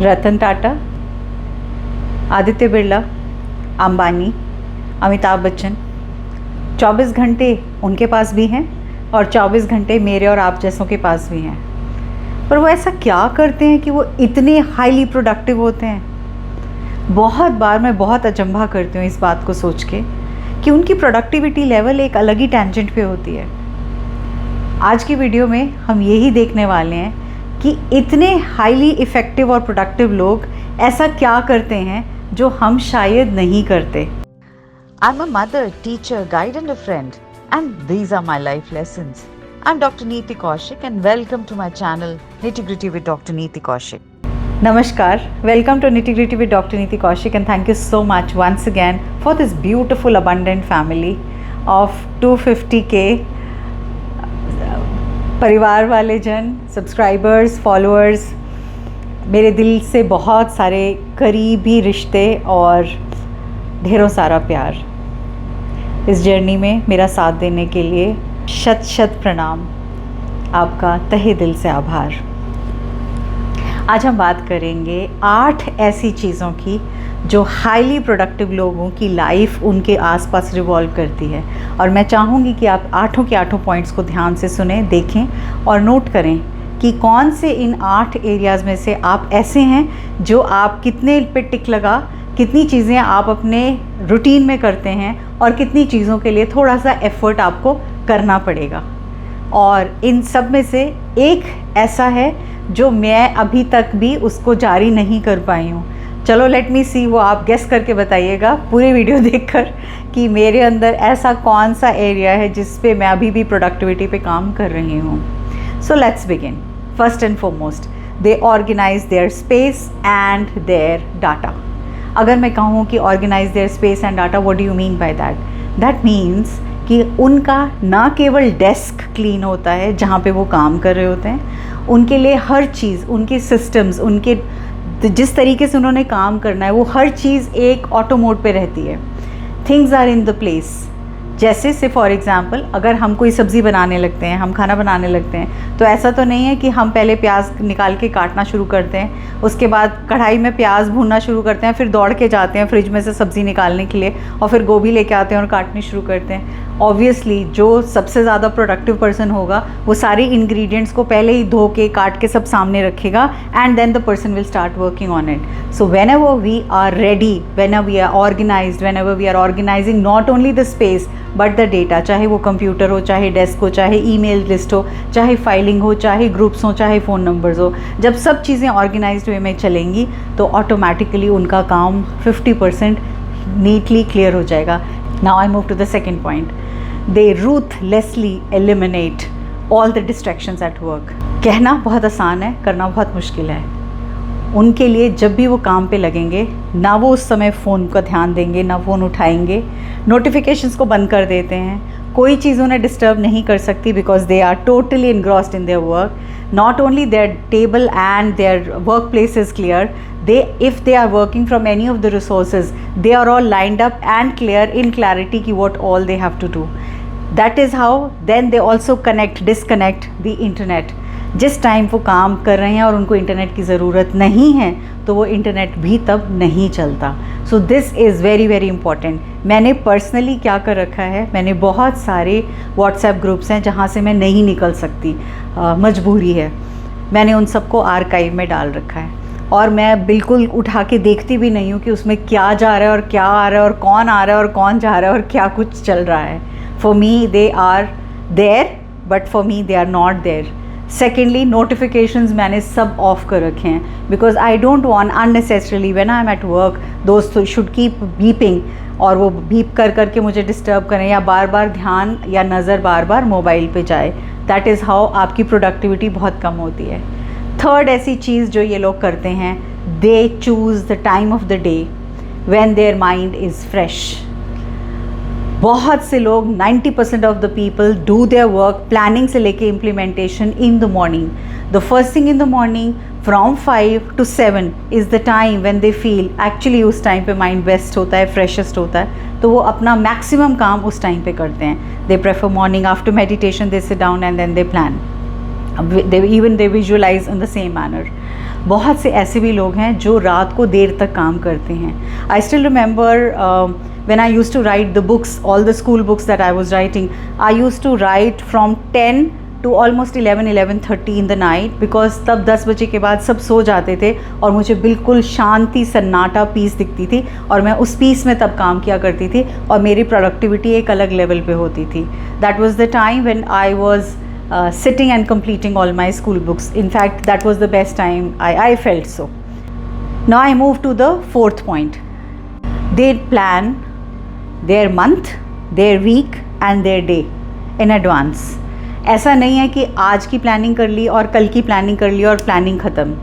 रतन टाटा, आदित्य बिरला, अंबानी, अमिताभ बच्चन, 24 घंटे उनके पास भी हैं और 24 घंटे मेरे और आप जैसों के पास भी हैं। पर वो ऐसा क्या करते हैं कि वो इतने हाईली प्रोडक्टिव होते हैं? बहुत बार मैं बहुत अचंभा करती हूँ इस बात को सोच के कि उनकी प्रोडक्टिविटी लेवल एक अलग ही टेंजेंट पे होती है। आज की वीडियो में हम यही देखने वाले हैं कि इतने हाईली इफ़ेक्टिव और प्रोडक्टिव लोग ऐसा क्या करते हैं जो हम शायद नहीं करते। I'm a mother, teacher, guide and a friend, and these are my life lessons. I'm Dr. Neeti Kaushik and welcome to my channel Nitty Gritty with Dr. Neeti Kaushik. Namaskar, welcome to Nitty Gritty with Dr. Neeti Kaushik, and thank you so much once again for this beautiful abundant family of 250k परिवार वाले जन, subscribers, followers, मेरे दिल से बहुत सारे करीबी रिश्ते और ढेरों सारा प्यार। इस जर्नी में मेरा साथ देने के लिए शत शत प्रणाम, आपका तहे दिल से आभार। आज हम बात करेंगे 8 ऐसी चीज़ों की जो हाईली प्रोडक्टिव लोगों की लाइफ उनके आसपास रिवॉल्व करती है, और मैं चाहूँगी कि आप आठों के आठों पॉइंट्स को ध्यान से सुने, देखें और नोट करें कि कौन से इन 8 एरियाज़ में से आप ऐसे हैं जो आप कितने पे टिक लगा, कितनी चीज़ें आप अपने रूटीन में करते हैं और कितनी चीज़ों के लिए थोड़ा सा एफ़र्ट आपको करना पड़ेगा। और इन सब में से एक ऐसा है जो मैं अभी तक भी उसको जारी नहीं कर पाई हूँ। चलो लेट मी सी, वो आप गेस करके बताइएगा पूरी वीडियो देखकर कि मेरे अंदर ऐसा कौन सा एरिया है जिस पे मैं अभी भी प्रोडक्टिविटी पे काम कर रही हूँ। So let's begin. First and foremost, they organise their space and their data. अगर मैं कहूँ कि organise their space and data, what do you mean by that? That means कि उनका ना केवल डेस्क क्लीन होता है जहाँ पे वो काम कर रहे होते हैं, उनके लिए हर चीज़, उनके सिस्टम्स, उनके जिस तरीके से उन्होंने काम करना है, वो हर चीज़ एक ऑटो मोड पे रहती है। Things are in the place. जैसे से फॉर एग्ज़ाम्पल, अगर हम कोई सब्ज़ी बनाने लगते हैं, हम खाना बनाने लगते हैं, तो ऐसा तो नहीं है कि हम पहले प्याज निकाल के काटना शुरू करते हैं, उसके बाद कढ़ाई में प्याज भूनना शुरू करते हैं, फिर दौड़ के जाते हैं फ्रिज में से सब्ज़ी निकालने के लिए और फिर गोभी लेके आते हैं और काटनी शुरू करते हैं। ऑब्वियसली जो सबसे ज़्यादा प्रोडक्टिव पर्सन होगा वो सारे इंग्रेडिएंट्स को पहले ही धो के काट के सब सामने रखेगा, and then the person will start working on it. So whenever we are ready, whenever we are organised, whenever we are organising not only the space but the data, चाहे वो computer हो, चाहे desk हो, चाहे email list हो, चाहे filing हो, चाहे ग्रुप्स हो, चाहे फ़ोन नंबर्स हो, जब सब चीज़ें ऑर्गेनाइज्ड वे में चलेंगी तो ऑटोमेटिकली उनका काम 50% नीटली क्लियर हो जाएगा। Now I move to the second point. They ruthlessly eliminate all the distractions at work. कहना बहुत आसान है, करना बहुत मुश्किल है। उनके लिए जब भी वो काम पे लगेंगे, ना वो उस समय फ़ोन का ध्यान देंगे, ना फ़ोन उठाएंगे, नोटिफिकेशंस को बंद कर देते हैं, कोई चीज़ उन्हें डिस्टर्ब नहीं कर सकती because they are totally engrossed in their work. Not only their table and their work place is clear, if they are working from any of the resources, they are all lined up and clear in clarity ki what all they have to do. That is how then they also disconnect the internet. जिस time वो काम कर रहे हैं और उनको internet की ज़रूरत नहीं है तो वो इंटरनेट भी तब नहीं चलता। So this is very very important. मैंने पर्सनली क्या कर रखा है, मैंने बहुत सारे व्हाट्सएप ग्रुप्स हैं जहाँ से मैं नहीं निकल सकती, मजबूरी है, मैंने उन सबको आर्काइव में डाल रखा है और मैं बिल्कुल उठा के देखती भी नहीं हूँ कि उसमें क्या जा रहा है और क्या आ रहा है और कौन आ रहा है और कौन जा रहा है और क्या कुछ चल रहा है। For me they are there but for me they are not there. Secondly, notifications मैंने सब ऑफ कर रखे हैं because I don't want unnecessarily when I am at work दोस्त शुड कीप बीपिंग, और वो बीप कर करके मुझे डिस्टर्ब करें या बार बार ध्यान या नज़र बार बार मोबाइल पे जाए। दैट इज़ हाउ आपकी प्रोडक्टिविटी बहुत कम होती है। थर्ड ऐसी चीज़ जो ये लोग करते हैं, they choose the time of the day when their mind is fresh. बहुत से लोग 90% of the people do their work planning से लेके implementation in the morning. The first thing in the morning from 5 to 7 is the time when they feel, actually उस time पे mind best होता है, freshest होता है, तो वो अपना मैक्सिमम काम उस टाइम पे करते हैं। They prefer morning, after meditation they sit down and then they plan, they visualize in the same manner. बहुत से ऐसे भी लोग हैं जो रात को देर तक काम करते हैं. I still remember when I used to write the books, all the school books that I was writing, I used to write from 10 to almost 11:30 in the night, because तब 10 बजे के बाद सब सो जाते थे और मुझे बिल्कुल शांति सन्नाटा पीस दिखती थी और मैं उस पीस में तब काम किया करती थी और मेरी प्रोडक्टिविटी एक अलग लेवल पे होती थी. That was the time when I was sitting and completing all my school books. In fact, that was the best time. I felt so. Now I move to the fourth point. They plan their month, their week and their day in advance. ऐसा नहीं है कि आज की planning कर ली और कल की प्लानिंग कर ली और प्लानिंग ख़त्म.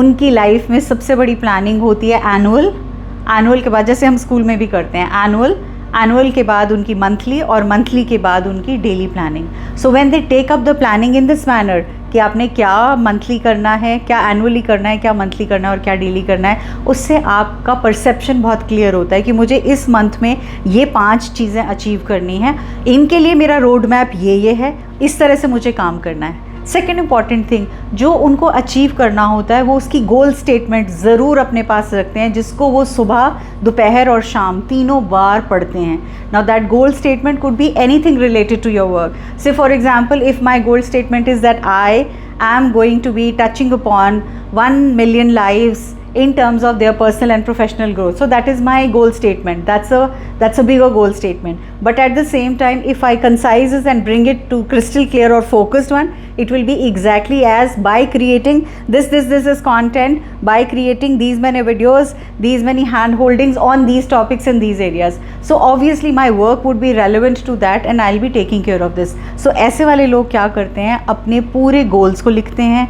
उनकी लाइफ में सबसे बड़ी प्लानिंग होती है एनुअल के बाद, जैसे हम स्कूल में भी करते हैं एनुअल के बाद उनकी मंथली और मंथली के बाद उनकी daily planning. So when they take up the planning in this manner कि आपने क्या मंथली करना है, क्या एनुअली करना है, क्या मंथली करना है और क्या डेली करना है, उससे आपका परसेप्शन बहुत क्लियर होता है कि मुझे इस मंथ में ये 5 चीज़ें अचीव करनी है, इनके लिए मेरा रोड मैप ये है, इस तरह से मुझे काम करना है. सेकेंड इम्पॉर्टेंट थिंग जो उनको अचीव करना होता है वो उसकी गोल स्टेटमेंट ज़रूर अपने पास रखते हैं, जिसको वो सुबह, दोपहर और शाम तीनों बार पढ़ते हैं. Now that goal statement could be anything related to your work. Say for example, if my goal statement is that I am going to be touching upon 1 million lives in terms of their personal and professional growth. So that is my goal statement. That's a bigger goal statement. But at the same time, if I concise it and bring it to crystal clear or focused one, it will be exactly as by creating this is content, by creating these many videos, these many hand holdings on these topics in these areas. So obviously my work would be relevant to that and I'll be taking care of this. So ऐसे वाले लोग क्या करते हैं, अपने पूरे goals को लिखते हैं.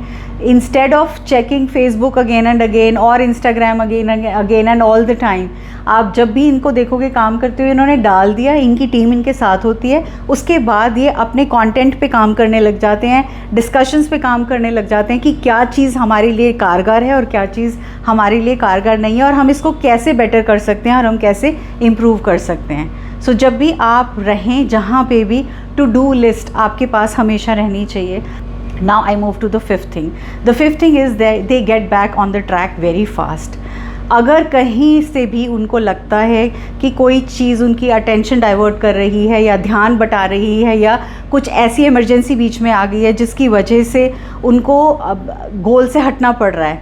Instead of checking Facebook again and again or Instagram again and all the time, आप जब भी इनको देखोगे काम करते हुए, इन्होंने डाल दिया, इनकी टीम इनके साथ होती है, उसके बाद ये अपने कंटेंट पे काम करने लग जाते हैं, डिस्कशंस पे काम करने लग जाते हैं कि क्या चीज़ हमारे लिए कारगर है और क्या चीज़ हमारे लिए कारगर नहीं है और हम इसको कैसे बेटर कर सकते हैं और हम कैसे इम्प्रूव कर सकते हैं. सो जब भी आप रहें जहाँ पे भी, टू डू लिस्ट आपके पास हमेशा रहनी चाहिए. Now I move to the fifth thing. The fifth thing is that they get back on the track very fast. अगर कहीं से भी उनको लगता है कि कोई चीज़ उनकी अटेंशन डाइवर्ट कर रही है या ध्यान बटा रही है या कुछ ऐसी इमरजेंसी बीच में आ गई है जिसकी वजह से उनको गोल से हटना पड़ रहा है,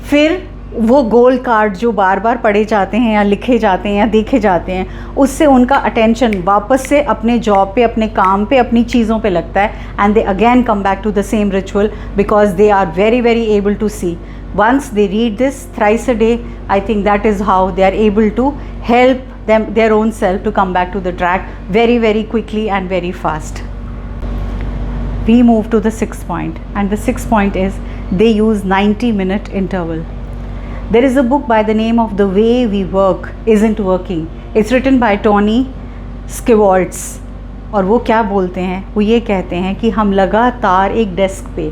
फिर वो गोल कार्ड जो बार बार पढ़े जाते हैं या लिखे जाते हैं या देखे जाते हैं, उससे उनका अटेंशन वापस से अपने जॉब पे, अपने काम पे, अपनी चीज़ों पे लगता है. And they again come back to the same ritual because they are very very able to see. Once they read this thrice a day, I think that is how they are able to help them, their own self, to come back to the track very very quickly and very fast. We move to the sixth point, and the sixth point is they use 90-minute interval. There is a book by the name of The Way We Work Isn't Working. It's written by Tony Schwartz. और वो क्या बोलते हैं, वो ये कहते हैं कि हम लगातार एक डेस्क पे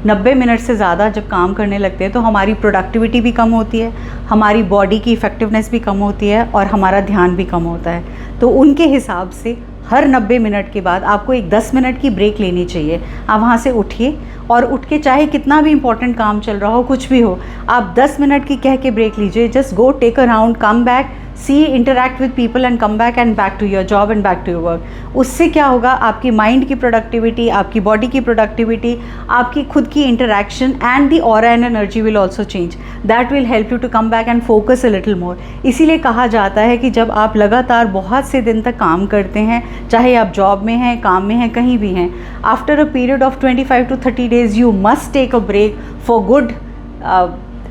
90 मिनट से ज़्यादा जब काम करने लगते हैं तो हमारी प्रोडक्टिविटी भी कम होती है, हमारी बॉडी की इफ़ेक्टिवनेस भी कम होती है और हमारा ध्यान भी कम होता है. तो उनके हिसाब से हर 90 मिनट के बाद आपको एक 10 मिनट की ब्रेक लेनी चाहिए. आप वहाँ से उठिए और उठ के चाहे कितना भी इंपॉर्टेंट काम चल रहा हो, कुछ भी हो, आप 10 मिनट की कह के ब्रेक लीजिए. Just go, take a round, come back, see, interact with people and come back and back to your job and back to your work. उससे क्या होगा, आपकी माइंड की प्रोडक्टिविटी, आपकी बॉडी की प्रोडक्टिविटी, आपकी खुद की interaction and the aura and energy will also change. That will help you to come back and focus a little more. इसीलिए कहा जाता है कि जब आप लगातार बहुत से दिन तक काम करते हैं, चाहे आप जॉब में हैं, काम में हैं, कहीं भी हैं, after a period of 25 to 30 days you must take a break for good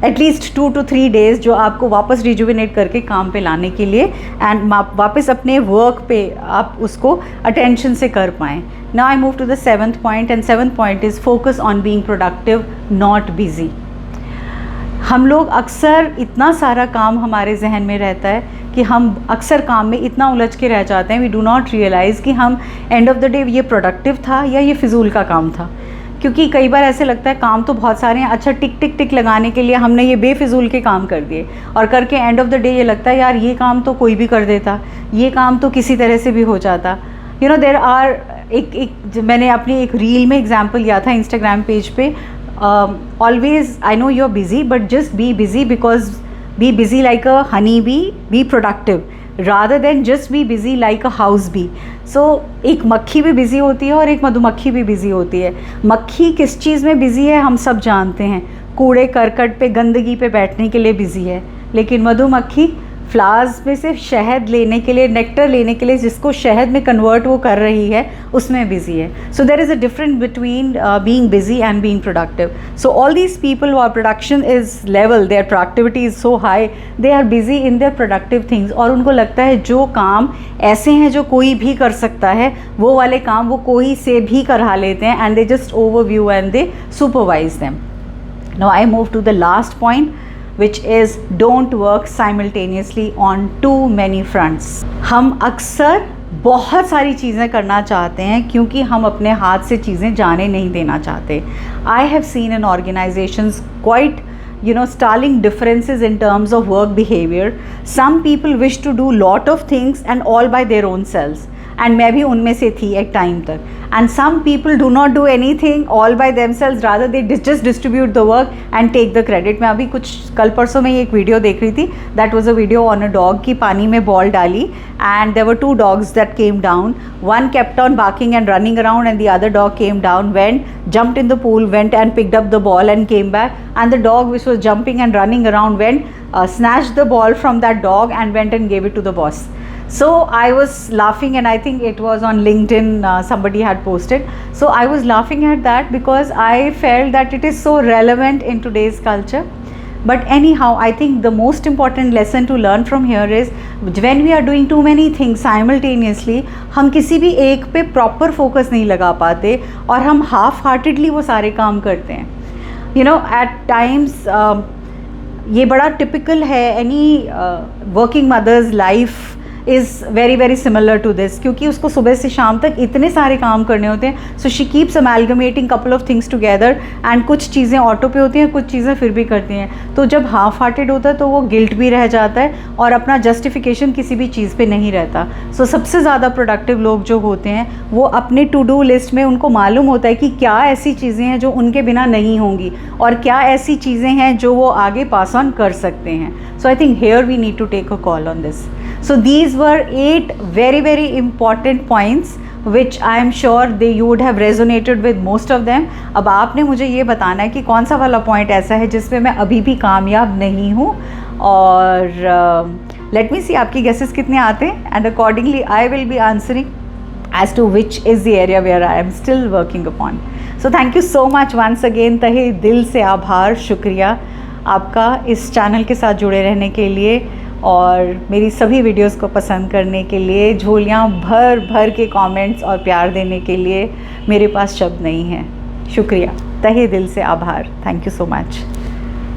at least 2 to 3 days, जो आपको वापस रिजुविनेट करके काम पे लाने के लिए एंड वापस अपने वर्क पे आप उसको अटेंशन से कर पाएँ. Now I move to the 7th point, and 7th point is focus on being productive, not busy. हम लोग अक्सर, इतना सारा काम हमारे जहन में रहता है कि हम अक्सर काम में इतना उलझ के रह जाते हैं, वी डू नॉट रियलाइज़ कि हम एंड ऑफ द डे ये प्रोडक्टिव था या ये फिजूल का काम था. क्योंकि कई बार ऐसे लगता है काम तो बहुत सारे हैं, अच्छा टिक टिक टिक लगाने के लिए हमने ये बेफिजूल के काम कर दिए और करके एंड ऑफ द डे ये लगता है यार ये काम तो कोई भी कर देता, ये काम तो किसी तरह से भी हो जाता. यू नो देयर आर, मैंने अपनी एक रील में एग्जांपल लिया था इंस्टाग्राम पेज पे. always, I know you're busy, but just be busy, because be busy like a honey bee, be productive, rather than just be busy like a house bee. So एक मक्खी भी busy होती है और एक मधुमक्खी भी बिज़ी होती है. मक्खी किस चीज़ में बिज़ी है हम सब जानते हैं, कूड़े करकट पे, गंदगी पे बैठने के लिए बिज़ी है. लेकिन मधुमक्खी फ्लावर्स में से शहद लेने के लिए, नेक्टर लेने के लिए, जिसको शहद में कन्वर्ट वो कर रही है, उसमें बिज़ी है. So there is a difference between being busy and being productive. So all these people who are production is level, their productivity is so high, they are busy in their productive things. और उनको लगता है जो काम ऐसे हैं जो कोई भी कर सकता है, वो वाले काम वो कोई से भी करा लेते हैं, and they just overview and they supervise them. Now I move to the last point, which is don't work simultaneously on too many fronts. हम अक्सर बहुत सारी चीज़ें करना चाहते हैं क्योंकि हम अपने हाथ से चीज़ें जाने नहीं देना चाहते. I have seen in organizations quite startling differences in terms of work behavior. Some people wish to do lot of things and all by their own selves. And मैं भी उनमें से थी एक टाइम तक. And some people do not do any thing all by themselves, rather they just distribute the work and take the credit. मैं अभी कुछ कल परसों में एक वीडियो देख रही थी, that was a video on a dog की पानी में बॉल डाली, and there were 2 dogs that came down. One kept on barking and running around, and the other dog came down, went, jumped in the pool, went and picked up the ball and came back, and the dog which was jumping and running around went, snatched the ball from that dog and went and gave it to the boss. So I was laughing, and I think it was on LinkedIn, somebody had posted. So I was laughing at that because I felt that it is so relevant in today's culture. But anyhow, I think the most important lesson to learn from here is when we are doing too many things simultaneously, हम किसी भी एक पे proper focus नहीं लगा पाते और हम half heartedly वो सारे काम करते हैं. At times ये बड़ा typical है, any working mother's life is very very similar to this, क्योंकि उसको सुबह से शाम तक इतने सारे काम करने होते हैं. So she keeps amalgamating couple of things together, and कुछ चीज़ें ऑटो पे होती हैं, कुछ चीज़ें फिर भी करती हैं. तो जब हाफ हार्टेड होता है तो वो गिल्ट भी रह जाता है और अपना जस्टिफिकेशन किसी भी चीज़ पे नहीं रहता. सो सबसे ज़्यादा प्रोडक्टिव लोग जो होते हैं वो अपने टू डू लिस्ट में उनको मालूम होता है कि क्या ऐसी चीज़ें हैं जो उनके बिना नहीं होंगी और क्या ऐसी चीज़ें हैं जो वो आगे पास ऑन कर सकते हैं. So I think here we need to take a call on this. So these were 8 very very important points which I am sure you would have resonated with most of them. अब आपने मुझे ये बताना है कि कौन सा वाला पॉइंट ऐसा है जिसमें मैं अभी भी कामयाब नहीं हूँ, और लेट मी सी आपकी गेसेस कितने आते हैं, and accordingly I will be answering as to which is the area where I am still working upon. So thank you so much once again. तहे दिल से आभार, शुक्रिया आपका इस चैनल के साथ जुड़े रहने के लिए और मेरी सभी वीडियोस को पसंद करने के लिए, झोलियाँ भर भर के कमेंट्स और प्यार देने के लिए. मेरे पास शब्द नहीं है. शुक्रिया, तहे दिल से आभार. Thank you so much.